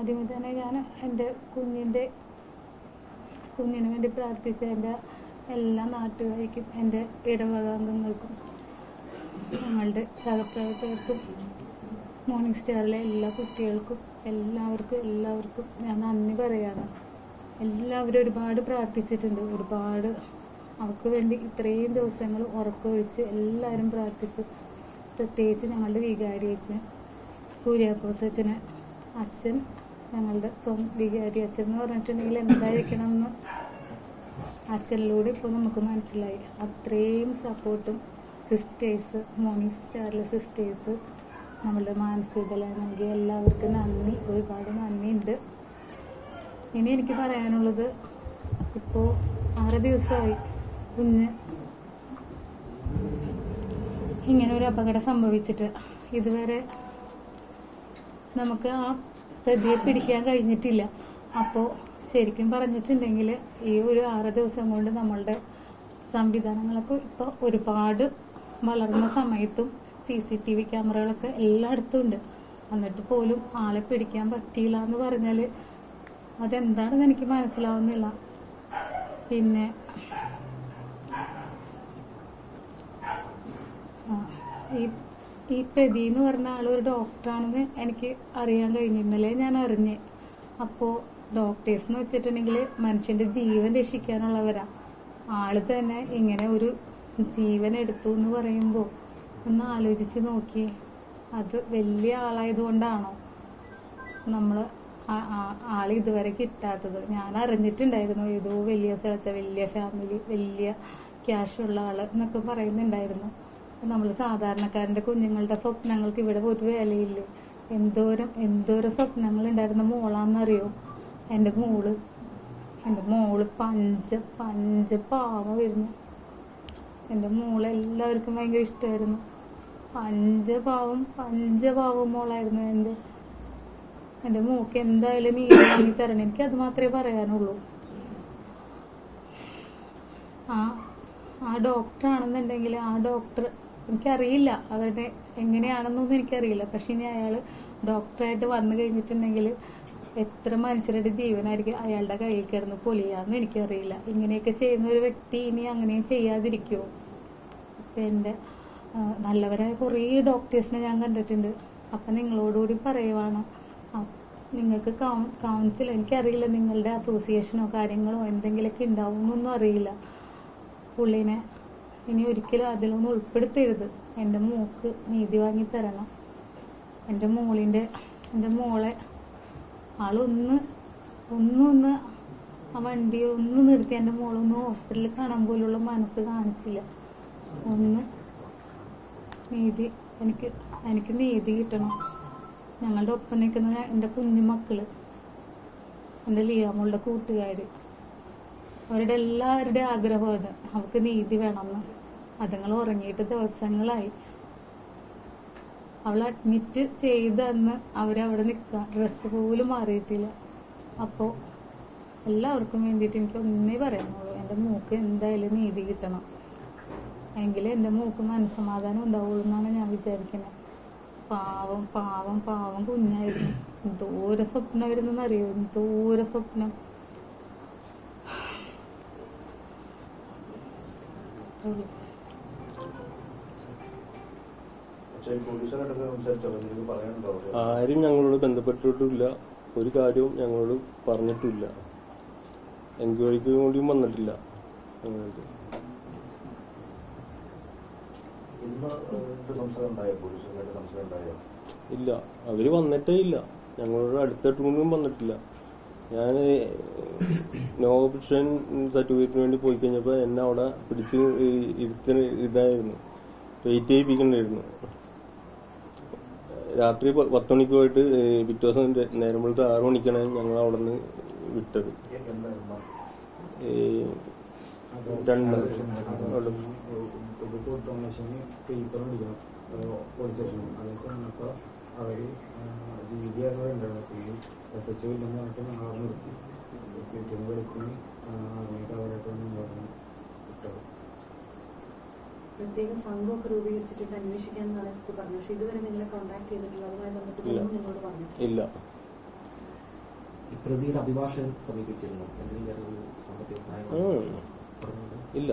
ആദ്യമേ തന്നെ ഞാൻ എൻ്റെ കുഞ്ഞിന് വേണ്ടി പ്രാർത്ഥിച്ച എൻ്റെ എല്ലാ നാട്ടുകാർക്കും എൻ്റെ ഇടവകാംഗങ്ങൾക്കും ഞങ്ങളുടെ സഹപ്രവർത്തകർക്കും മോർണിംഗ് സ്റ്റാറിലെ എല്ലാ കുട്ടികൾക്കും എല്ലാവർക്കും ഞാൻ നന്ദി പറയാണ്. എല്ലാവരും ഒരുപാട് പ്രാർത്ഥിച്ചിട്ടുണ്ട്. ഒരുപാട് അവർക്ക് വേണ്ടി ഇത്രയും ദിവസങ്ങൾ ഉറക്കമൊഴിച്ച് എല്ലാവരും പ്രാർത്ഥിച്ചു. പ്രത്യേകിച്ച് ഞങ്ങളുടെ വികാരി അച്ഛൻ കുര്യാക്കോസ് അച്ഛന്, അച്ഛൻ ഞങ്ങളുടെ വികാരി അച്ഛൻ എന്ന് പറഞ്ഞിട്ടുണ്ടെങ്കിൽ എന്തായിരിക്കണം എന്ന് അച്ഛനിലൂടെ ഇപ്പോൾ നമുക്ക് മനസ്സിലായി. അത്രയും സപ്പോർട്ടും സിസ്റ്റേഴ്സ്, മോർണിംഗ് സ്റ്റാറിലെ സിസ്റ്റേഴ്സ്, നമ്മളുടെ മാനസികതല നൽകിയ എല്ലാവർക്കും നന്ദി, ഒരുപാട് നന്ദിയുണ്ട്. ഇനി എനിക്ക് പറയാനുള്ളത്, ഇപ്പോൾ 6 ദിവസമായി കുഞ്ഞ് ഇങ്ങനെ ഒരു അപകടം സംഭവിച്ചിട്ട് ഇതുവരെ നമുക്ക് ആ പ്രതിയെ പിടിക്കാൻ കഴിഞ്ഞിട്ടില്ല. അപ്പോൾ ശരിക്കും പറഞ്ഞിട്ടുണ്ടെങ്കിൽ ഈ ഒരു 6 ദിവസം കൊണ്ട് നമ്മളുടെ സംവിധാനങ്ങളൊക്കെ ഇപ്പോൾ ഒരുപാട് വളർന്ന സമയത്തും CCTV ക്യാമറകളൊക്കെ എല്ലായിടത്തും ഉണ്ട്. എന്നിട്ട് പോലും ആളെ പിടിക്കാൻ പറ്റിയില്ല എന്ന് പറഞ്ഞാൽ അതെന്താണെന്ന് എനിക്ക് മനസ്സിലാവുന്നില്ല. പിന്നെ ഈ പ്രതി എന്ന് പറഞ്ഞ ആളൊരു ഡോക്ടറാണെന്ന് എനിക്ക് അറിയാൻ കഴിഞ്ഞു. ഇന്നലെ ഞാൻ അറിഞ്ഞ്. അപ്പോൾ ഡോക്ടേഴ്സ് എന്ന് വെച്ചിട്ടുണ്ടെങ്കിൽ മനുഷ്യന്റെ ജീവൻ രക്ഷിക്കാനുള്ളവരാ. ആള് തന്നെ ഇങ്ങനെ ഒരു ജീവൻ എടുത്തു എന്ന് പറയുമ്പോൾ ഒന്ന് ആലോചിച്ച് നോക്കി. അത് വലിയ ആളായതുകൊണ്ടാണോ നമ്മള് ആള് ഇതുവരെ കിട്ടാത്തത്? ഞാൻ അറിഞ്ഞിട്ടുണ്ടായിരുന്നു ഏതോ വലിയ സ്ഥലത്തെ വലിയ ഫാമിലി, വലിയ ക്യാഷുള്ള ആള് എന്നൊക്കെ പറയുന്നുണ്ടായിരുന്നു. നമ്മൾ സാധാരണക്കാരന്റെ കുഞ്ഞുങ്ങളുടെ സ്വപ്നങ്ങൾക്ക് ഇവിടെ ഒരു വിലയില്ലേ? എന്തോരം സ്വപ്നങ്ങൾ ഉണ്ടായിരുന്ന മോളാന്നറിയോ എൻ്റെ മോള് പഞ്ച പാവ വരുന്നു. എൻ്റെ മോള് എല്ലാവർക്കും ഭയങ്കര ഇഷ്ടമായിരുന്നു. പഞ്ചപാവം മോളായിരുന്നു. എൻ്റെ മോക്ക് എന്തായാലും നീ വാങ്ങി തരണം. എനിക്ക് അത് മാത്രമേ പറയാനുള്ളൂ. ആ ഡോക്ടറാണെന്നുണ്ടെങ്കിൽ ആ ഡോക്ടർ എനിക്കറിയില്ല, അവരുടെ എങ്ങനെയാണെന്നൊന്നും എനിക്കറിയില്ല. പക്ഷെ ഇനി അയാൾ ഡോക്ടറായിട്ട് വന്നു കഴിഞ്ഞിട്ടുണ്ടെങ്കിൽ എത്ര മനുഷ്യരുടെ ജീവനായിരിക്കും അയാളുടെ കയ്യിൽ കിടന്ന് പൊലിയാന്ന് എനിക്കറിയില്ല. ഇങ്ങനെയൊക്കെ ചെയ്യുന്ന ഒരു വ്യക്തി ഇനി അങ്ങനെയും ചെയ്യാതിരിക്കുമോ? ഇപ്പൊ എൻ്റെ നല്ലവരായ കുറേ ഡോക്ടേഴ്സിനെ ഞാൻ കണ്ടിട്ടുണ്ട്. അപ്പൊ നിങ്ങളോടുകൂടി പറയുവാണ്, നിങ്ങൾക്ക് കൗൺസിൽ, എനിക്കറിയില്ല നിങ്ങളുടെ അസോസിയേഷനോ കാര്യങ്ങളോ എന്തെങ്കിലുമൊക്കെ ഉണ്ടാവുമെന്നൊന്നും അറിയില്ല. പുള്ളിനെ ഇനി ഒരിക്കലും അതിലൊന്നും ഉൾപ്പെടുത്തരുത്. എൻ്റെ മോക്ക് നീതി വാങ്ങി തരണം. എൻ്റെ മോളെ ആളൊന്ന് ആ വണ്ടി ഒന്ന് നിർത്തി എൻ്റെ മോളൊന്ന് ഹോസ്പിറ്റലിൽ കാണാൻ പോലുള്ള മനസ്സ് കാണിച്ചില്ല. എനിക്ക് നീതി കിട്ടണം. ഞങ്ങളുടെ ഒപ്പം നിൽക്കുന്ന എൻ്റെ കുഞ്ഞു മക്കള്, എൻ്റെ ലിയാമോളുടെ കൂട്ടുകാര്, അവരുടെ എല്ലാവരുടെ ആഗ്രഹം അത്. അവർക്ക് നീതി വേണമെന്ന്. അതുങ്ങൾ ഉറങ്ങിയിട്ട് ദിവസങ്ങളായി. അവൾ അഡ്മിറ്റ് ചെയ്തെന്ന് അവരവിടെ നിൽക്കുക, ഡ്രസ്സ് പോലും മാറിയിട്ടില്ല. അപ്പോൾ എല്ലാവർക്കും വേണ്ടിയിട്ട് എനിക്ക് ഒന്നേ പറയാനുള്ളൂ, എൻ്റെ മോക്ക് എന്തായാലും നീതി കിട്ടണം. എങ്കിലേ എൻ്റെ മോക്ക് മനസ്സമാധാനം ഉണ്ടാവുള്ളൂ എന്നാണ് ഞാൻ വിചാരിക്കുന്നത്. പാവം കുഞ്ഞായിരുന്നു. എന്തോരം സ്വപ്നമായിരുന്നു എന്നറിയോ? എന്തോരം സ്വപ്നം. ആരും ഞങ്ങളോട് ബന്ധപ്പെട്ടിട്ടില്ല. ഒരു കാര്യവും ഞങ്ങളോട് പറഞ്ഞിട്ടില്ല. എൻക്വയറിക്ക് കൂടിയും വന്നിട്ടില്ല. ഇല്ല, അവര് വന്നിട്ടേ ഇല്ല. ഞങ്ങളോട് അടുത്തോട്ടും വന്നിട്ടില്ല. ഞാൻ നോ ഓപ്ഷൻ സർട്ടിഫിക്കറ്റിന് വേണ്ടി പോയി കഴിഞ്ഞപ്പോ എന്നെ അവിടെ പിടിച്ച് ഇതായിരുന്നു, വെയിറ്റ് ചെയ്യിപ്പിക്കണ്ടായിരുന്നു. രാത്രി 10 മണിക്ക് പോയിട്ട് പിറ്റേ ദിവസം നേരം വെളുത്ത് 6 മണിക്കാണ് ഞങ്ങൾ അവിടെ നിന്ന് വിട്ടത്. അവര് SHO ഇല്ലെന്ന് പറഞ്ഞിട്ട് ഞങ്ങൾ അവിടെ നിർത്തി. പ്രത്യേക സംഘമൊക്കെ രൂപീകരിച്ചിട്ട് അന്വേഷിക്കാമെന്നാണ് എസ് പി പറഞ്ഞത്. പക്ഷെ ഇതുവരെ നിങ്ങളെ കോൺടാക്ട് ചെയ്തിട്ടില്ല. അതുമായി ബന്ധപ്പെട്ട് നിങ്ങളോട് പറഞ്ഞിട്ടില്ല. പ്രതിയുടെ അഭിഭാഷകൻ സമീപിച്ചിരുന്നു എന്തെങ്കിലും തരത്തിലുള്ള സാമ്പത്തിക സഹായം പറഞ്ഞിട്ടുണ്ടോ? ഇല്ല,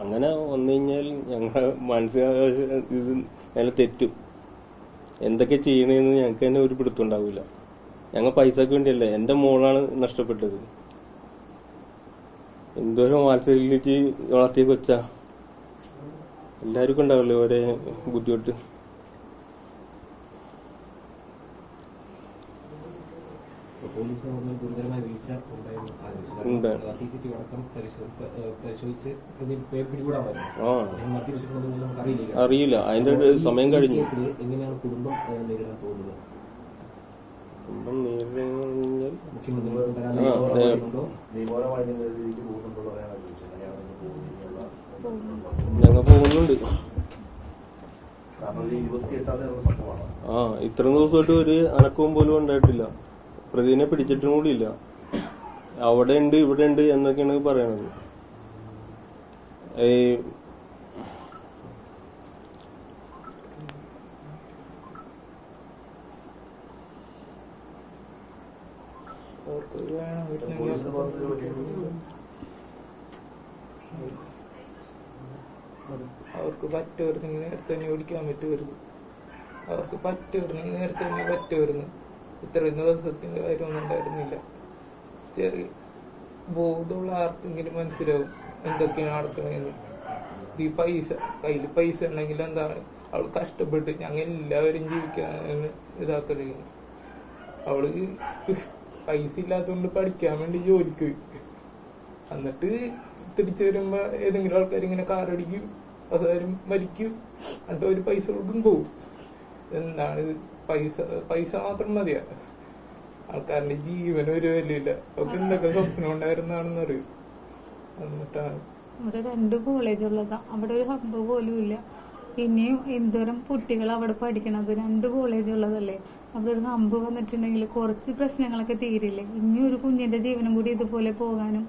അങ്ങനെ വന്നു കഴിഞ്ഞാൽ ഞങ്ങൾ മാനസികാവകാശ ഇത് നല്ല തെറ്റും. എന്തൊക്കെ ചെയ്യണേന്ന് ഞങ്ങൾക്ക് തന്നെ ഒരു പിടുത്തം ഉണ്ടാവില്ല. ഞങ്ങൾ പൈസക്ക് വേണ്ടിയല്ല, എന്റെ മോളാണ് നഷ്ടപ്പെട്ടത്. എന്തോരം വാത്സല്യിച്ച് വളർത്തിയ കൊച്ചാ. എല്ലാവർക്കും ഉണ്ടാവില്ലേ ഒരേ ബുദ്ധിമുട്ട്. പോലീസ് ഗുരുതരമായ വീഴ്ച ഉണ്ടായിരുന്നു. CCTV അടക്കം പരിശോധിച്ച് പിടികൂടാമായിരുന്നു. മദ്യപിച്ചിട്ടുണ്ടെന്ന് നമുക്ക് അറിയില്ല, അതിന്റെ സമയം കഴിഞ്ഞു. എങ്ങനെയാണ് കുടുംബം നേരിടാൻ പോകുന്നത്? കുടുംബം നേരിടാൻ ഞങ്ങൾ പോകുന്നുണ്ട്. ഇത്ര ദിവസമായിട്ട് ഒരു അനക്കവും പോലും ഉണ്ടായിട്ടില്ല. പ്രതിനെ പിടിച്ചിട്ടും കൂടിയില്ല. അവിടെ ഉണ്ട് ഇവിടെ ഉണ്ട് എന്നൊക്കെയാണ് പറയണത്. അവർക്ക് പറ്റുമായിരുന്നെങ്കിൽ നേരത്തെ തന്നെ ഓടിക്കാൻ പറ്റുമായിരുന്നു. അവർക്ക് പറ്റുമായിരുന്നെങ്കിൽ നേരത്തെ തന്നെ പറ്റുമായിരുന്നു. ഇത്രയും ദിവസത്തിന്റെ കാര്യമൊന്നും ഉണ്ടായിരുന്നില്ല. ചെറിയ ബോധമുള്ള ആർക്കെങ്കിലും മനസ്സിലാവും എന്തൊക്കെയാണ് നടക്കണേന്ന്. ഈ കയ്യിൽ പൈസ ഉണ്ടെങ്കിൽ എന്താണ് അവൾ കഷ്ടപ്പെട്ട് ഞങ്ങൾ എല്ലാവരും ജീവിക്കാൻ ഇതാക്കണേ. അവള് പൈസ ഇല്ലാത്തതുകൊണ്ട് പഠിക്കാൻ വേണ്ടി ജോലിക്ക് പോയി. എന്നിട്ട് തിരിച്ചു വരുമ്പോ ഏതെങ്കിലും ആൾക്കാർ ഇങ്ങനെ കാറടിക്കും, അതാരും മരിക്കും, എന്നിട്ട് ഒരു പൈസ കൊടുക്കും പോവും. എന്താണ് ഇത്? പൈസ മാത്രം മതിയാ. ആൾക്കാരുടെ ജീവന് ഒരു വിലയില്ല. അവർക്ക് എന്തൊക്കെ സ്വപ്നം ഉണ്ടായിരുന്നാണെന്ന് അറിയും. എന്നിട്ടാണ് അവിടെ 2 കോളേജ് ഉള്ളതാ. അവിടെ ഒരു ഹബ്ബ് പോലും ഇല്ല. പിന്നെയും എന്തോരം കുട്ടികൾ അവിടെ പഠിക്കണത്. 2 കോളേജ് ഉള്ളതല്ലേ. അവിടെ ഒരു ഹബ്ബ് വന്നിട്ടുണ്ടെങ്കിൽ കുറച്ച് പ്രശ്നങ്ങളൊക്കെ തീരില്ലേ. ഇനി ഒരു കുഞ്ഞിന്റെ ജീവനും കൂടി ഇതുപോലെ പോകാനും,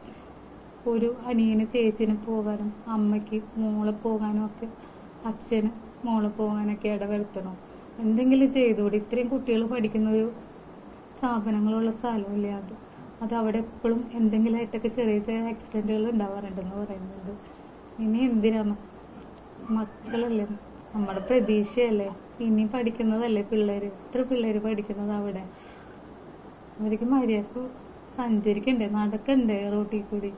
ഒരു അനിയന് ചേച്ചിന് പോകാനും, അമ്മയ്ക്ക് മോളെ പോകാനും ഒക്കെ, അച്ഛന് മോളെ പോകാനൊക്കെ ഇടവരുത്തണം. എന്തെങ്കിലും ചെയ്തുകൂടി. ഇത്രയും കുട്ടികൾ പഠിക്കുന്ന ഒരു സ്ഥാപനങ്ങളുള്ള സ്ഥലമില്ല അത് അവിടെ എപ്പോഴും എന്തെങ്കിലും ആയിട്ടൊക്കെ ചെറിയ ചെറിയ ആക്സിഡന്റുകൾ ഉണ്ടാവാറുണ്ടെന്ന് പറയുന്നുണ്ട്. ഇനി എന്തിനാണ്? മക്കളല്ലേ, നമ്മുടെ പ്രതീക്ഷയല്ലേ. ഇനി പഠിക്കുന്നതല്ലേ പിള്ളേര്. എത്ര പിള്ളേര് പഠിക്കുന്നത് അവിടെ. അവർക്ക് മര്യാദക്ക് സഞ്ചരിക്കണ്ടേ, നടക്കണ്ടേ റോട്ടിൽ കൂടി.